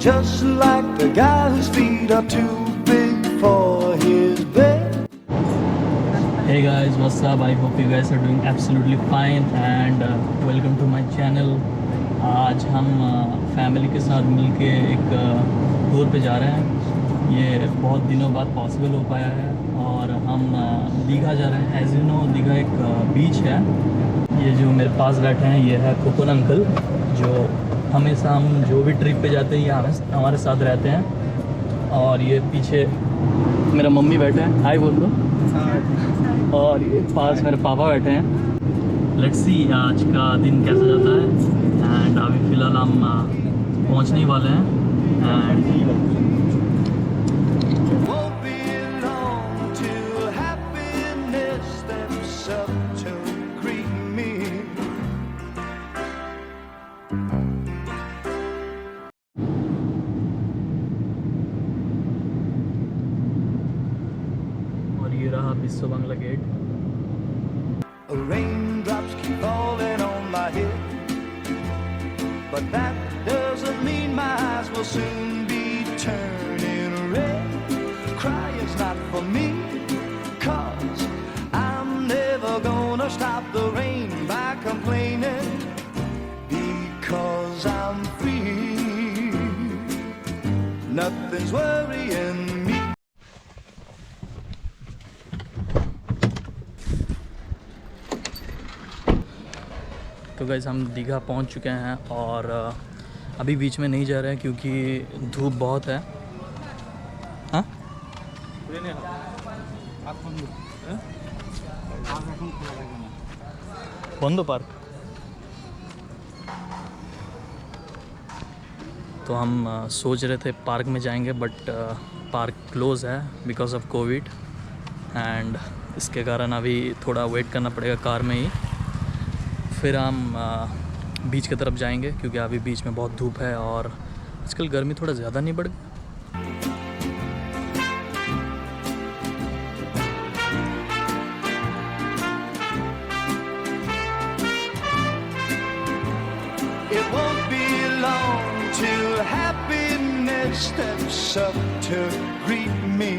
just like the guy whose feet are too big for his bed. Hey guys, what's up? I hope you guys are doing absolutely fine and welcome to my channel. आज हम family के साथ मिलके एक tour पे जा रहे हैं। ये बहुत दिनों बाद पॉसिबल हो पाया है और हम दीघा जा रहे हैं। एज यू नो, दीघा एक बीच है। ये जो मेरे पास बैठे हैं ये है खोकन अंकल, जो हमेशा हम जो भी ट्रिप पे जाते हैं ये हमारे साथ रहते हैं। और ये पीछे मेरा मम्मी बैठे हैं, हाय बोल दो। और ये पास मेरे पापा बैठे हैं। लेट्स सी आज का दिन कैसा जाता है। एंड अभी फ़िलहाल हम पहुंचने ही वाले हैं। एंड ये रहा Biswa Bangla Gate. Raindrops keep falling on my head, but that doesn't mean my eyes will soon be turning red. Crying's not for me, 'cause I'm never gonna stop the rain by complaining, because I'm free. Nothing's worrying me. तो guys हम दीघा पहुंच चुके हैं और अभी बीच में नहीं जा रहे हैं क्योंकि धूप बहुत है। हाँ बंदो पार्क। तो हम सोच रहे थे पार्क में जाएंगे, बट पार्क क्लोज़ है बिकॉज़ ऑफ कोविड। एंड इसके कारण अभी थोड़ा वेट करना पड़ेगा कार में ही। फिर हम बीच की तरफ जाएंगे क्योंकि अभी बीच में बहुत धूप है और आजकल गर्मी थोड़ा ज़्यादा नहीं बढ़ गई। It won't be long till happiness steps up to greet me.